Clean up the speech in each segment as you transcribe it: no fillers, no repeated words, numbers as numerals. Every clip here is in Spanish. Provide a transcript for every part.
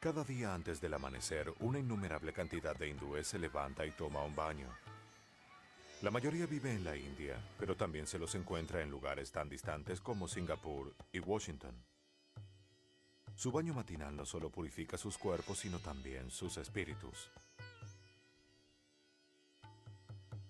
Cada día antes del amanecer, una innumerable cantidad de hindúes se levanta y toma un baño. La mayoría vive en la India, pero también se los encuentra en lugares tan distantes como Singapur y Washington. Su baño matinal no solo purifica sus cuerpos, sino también sus espíritus.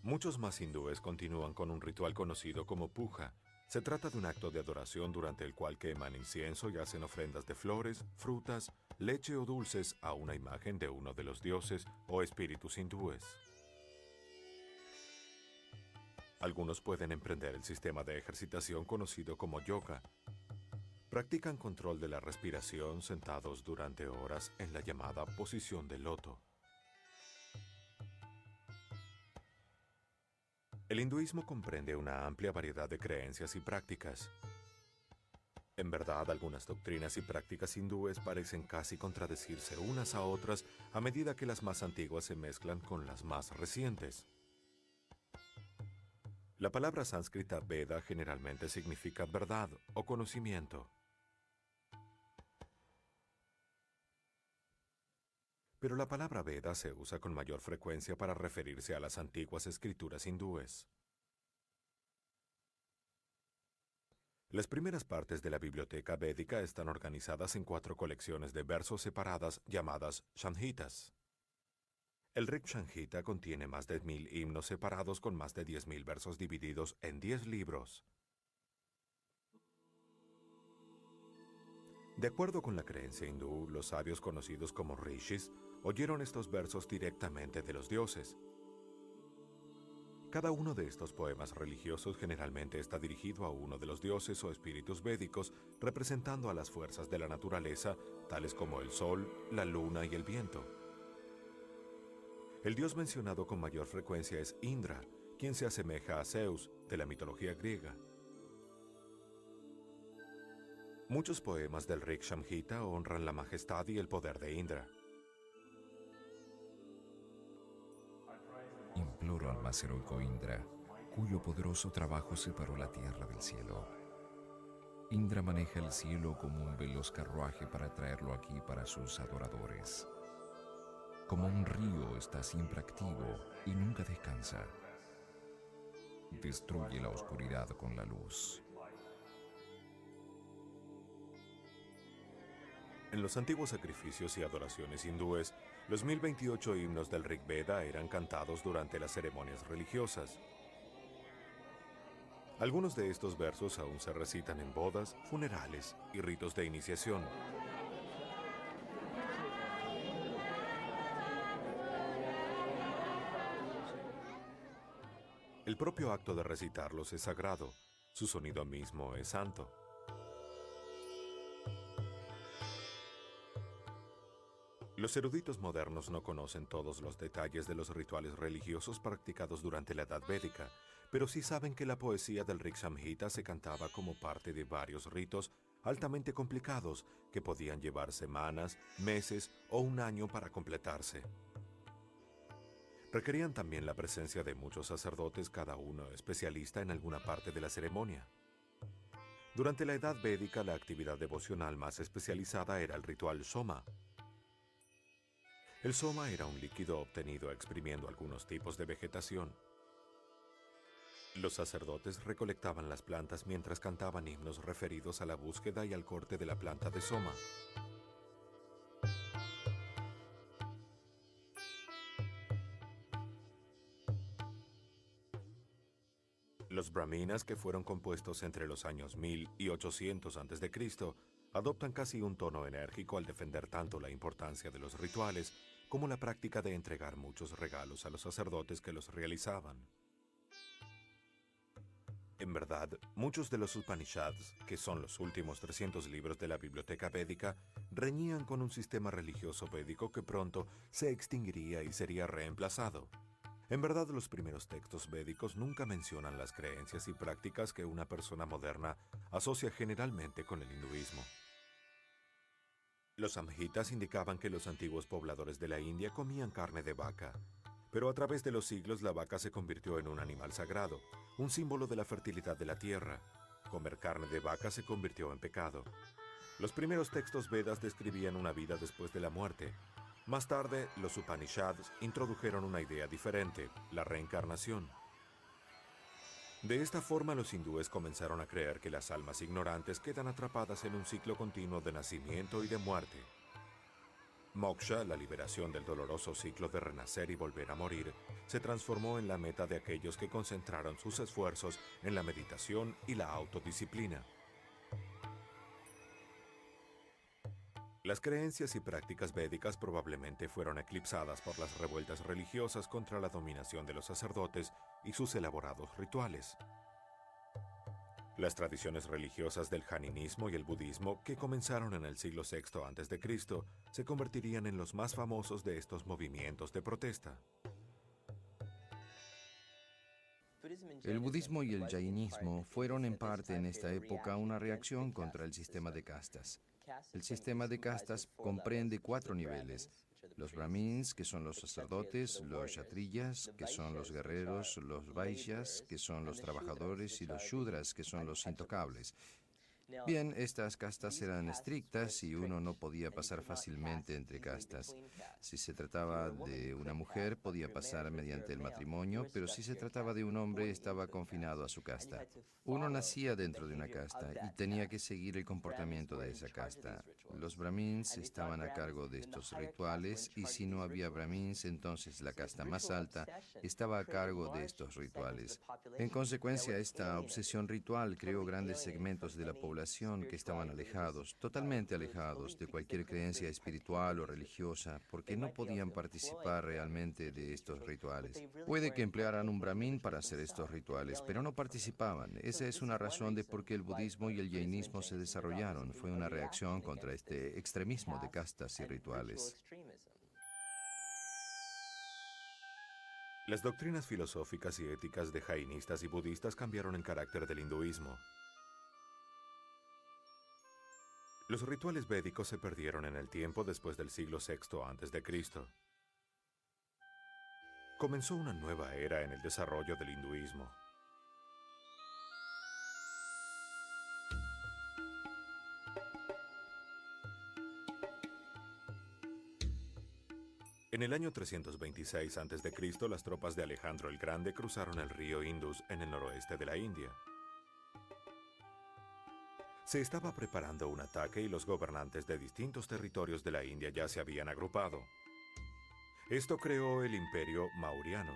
Muchos más hindúes continúan con un ritual conocido como puja. Se trata de un acto de adoración durante el cual queman incienso y hacen ofrendas de flores, frutas, leche o dulces a una imagen de uno de los dioses o espíritus hindúes. Algunos pueden emprender el sistema de ejercitación conocido como yoga. Practican control de la respiración sentados durante horas en la llamada posición de loto. El hinduismo comprende una amplia variedad de creencias y prácticas. En verdad, algunas doctrinas y prácticas hindúes parecen casi contradecirse unas a otras a medida que las más antiguas se mezclan con las más recientes. La palabra sánscrita Veda generalmente significa verdad o conocimiento. Pero la palabra Veda se usa con mayor frecuencia para referirse a las antiguas escrituras hindúes. Las primeras partes de la biblioteca védica están organizadas en 4 colecciones de versos separadas llamadas Samhitas. El Rig Samhita contiene más de 1000 himnos separados con más de 10.000 versos divididos en 10 libros. De acuerdo con la creencia hindú, los sabios conocidos como rishis oyeron estos versos directamente de los dioses. Cada uno de estos poemas religiosos generalmente está dirigido a uno de los dioses o espíritus védicos, representando a las fuerzas de la naturaleza, tales como el sol, la luna y el viento. El dios mencionado con mayor frecuencia es Indra, quien se asemeja a Zeus de la mitología griega. Muchos poemas del Rig Samhita honran la majestad y el poder de Indra. Imploro al más heroico Indra, cuyo poderoso trabajo separó la tierra del cielo. Indra maneja el cielo como un veloz carruaje para traerlo aquí para sus adoradores. Como un río está siempre activo y nunca descansa. Destruye la oscuridad con la luz. En los antiguos sacrificios y adoraciones hindúes, los 1028 himnos del Rig Veda eran cantados durante las ceremonias religiosas. Algunos de estos versos aún se recitan en bodas, funerales y ritos de iniciación. El propio acto de recitarlos es sagrado, su sonido mismo es santo. Los eruditos modernos no conocen todos los detalles de los rituales religiosos practicados durante la Edad Védica, pero sí saben que la poesía del Rig Samhita se cantaba como parte de varios ritos altamente complicados que podían llevar semanas, meses o un año para completarse. Requerían también la presencia de muchos sacerdotes, cada uno especialista en alguna parte de la ceremonia. Durante la Edad Védica, la actividad devocional más especializada era el ritual Soma. El soma era un líquido obtenido exprimiendo algunos tipos de vegetación. Los sacerdotes recolectaban las plantas mientras cantaban himnos referidos a la búsqueda y al corte de la planta de soma. Los brahminas, que fueron compuestos entre los años 1000 y 800 a.C., adoptan casi un tono enérgico al defender tanto la importancia de los rituales como la práctica de entregar muchos regalos a los sacerdotes que los realizaban. En verdad, muchos de los Upanishads, que son los últimos 300 libros de la biblioteca védica, reñían con un sistema religioso védico que pronto se extinguiría y sería reemplazado. En verdad, los primeros textos védicos nunca mencionan las creencias y prácticas que una persona moderna asocia generalmente con el hinduismo. Los samhitas indicaban que los antiguos pobladores de la India comían carne de vaca, pero a través de los siglos la vaca se convirtió en un animal sagrado, un símbolo de la fertilidad de la tierra. Comer carne de vaca se convirtió en pecado. Los primeros textos Vedas describían una vida después de la muerte. Más tarde, los Upanishads introdujeron una idea diferente, la reencarnación. De esta forma, los hindúes comenzaron a creer que las almas ignorantes quedan atrapadas en un ciclo continuo de nacimiento y de muerte. Moksha, la liberación del doloroso ciclo de renacer y volver a morir, se transformó en la meta de aquellos que concentraron sus esfuerzos en la meditación y la autodisciplina. Las creencias y prácticas védicas probablemente fueron eclipsadas por las revueltas religiosas contra la dominación de los sacerdotes y sus elaborados rituales. Las tradiciones religiosas del jainismo y el budismo, que comenzaron en el siglo VI a.C., se convertirían en los más famosos de estos movimientos de protesta. El budismo y el jainismo fueron en parte en esta época una reacción contra el sistema de castas. El sistema de castas comprende 4 niveles: los brahmins, que son los sacerdotes; los kshatriyas, que son los guerreros; los vaishyas, que son los trabajadores; y los shudras, que son los intocables. Bien, estas castas eran estrictas y uno no podía pasar fácilmente entre castas. Si se trataba de una mujer, podía pasar mediante el matrimonio, pero si se trataba de un hombre, estaba confinado a su casta. Uno nacía dentro de una casta y tenía que seguir el comportamiento de esa casta. Los brahmins estaban a cargo de estos rituales, y si no había brahmins, entonces la casta más alta estaba a cargo de estos rituales. En consecuencia, esta obsesión ritual creó grandes segmentos de la población que estaban alejados, totalmente alejados de cualquier creencia espiritual o religiosa, porque no podían participar realmente de estos rituales. Puede que emplearan un brahmin para hacer estos rituales, pero no participaban. Esa es una razón de por qué el budismo y el jainismo se desarrollaron. Fue una reacción contra este extremismo de castas y rituales. Las doctrinas filosóficas y éticas de jainistas y budistas cambiaron el carácter del hinduismo. Los rituales védicos se perdieron en el tiempo después del siglo VI a.C. Comenzó una nueva era en el desarrollo del hinduismo. En el año 326 a.C., las tropas de Alejandro el Grande cruzaron el río Indus en el noroeste de la India. Se estaba preparando un ataque y los gobernantes de distintos territorios de la India ya se habían agrupado. Esto creó el Imperio Mauryaano.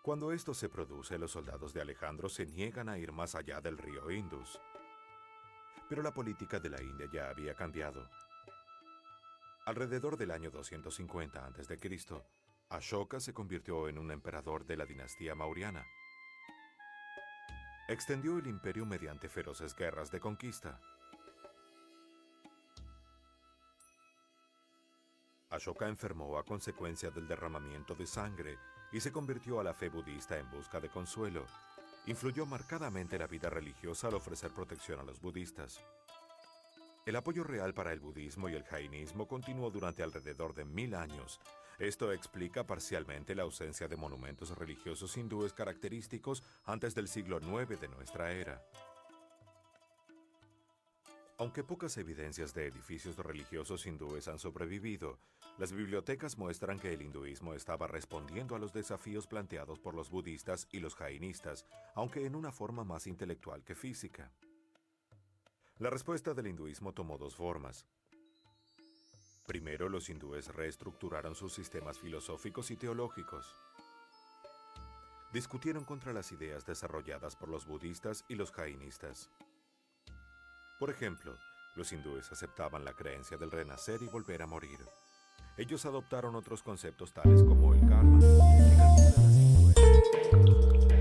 Cuando esto se produce, los soldados de Alejandro se niegan a ir más allá del río Indus. Pero la política de la India ya había cambiado. Alrededor del año 250 a.C., Ashoka se convirtió en un emperador de la dinastía mauriana. Extendió el imperio mediante feroces guerras de conquista. Ashoka enfermó a consecuencia del derramamiento de sangre y se convirtió a la fe budista en busca de consuelo. Influyó marcadamente la vida religiosa al ofrecer protección a los budistas. El apoyo real para el budismo y el jainismo continuó durante alrededor de 1000 años. Esto explica parcialmente la ausencia de monumentos religiosos hindúes característicos antes del siglo IX de nuestra era. Aunque pocas evidencias de edificios religiosos hindúes han sobrevivido, las bibliotecas muestran que el hinduismo estaba respondiendo a los desafíos planteados por los budistas y los jainistas, aunque en una forma más intelectual que física. La respuesta del hinduismo tomó 2 formas. Primero, los hindúes reestructuraron sus sistemas filosóficos y teológicos. Discutieron contra las ideas desarrolladas por los budistas y los jainistas. Por ejemplo, los hindúes aceptaban la creencia del renacer y volver a morir. Ellos adoptaron otros conceptos tales como el karma y la cura de las influencias.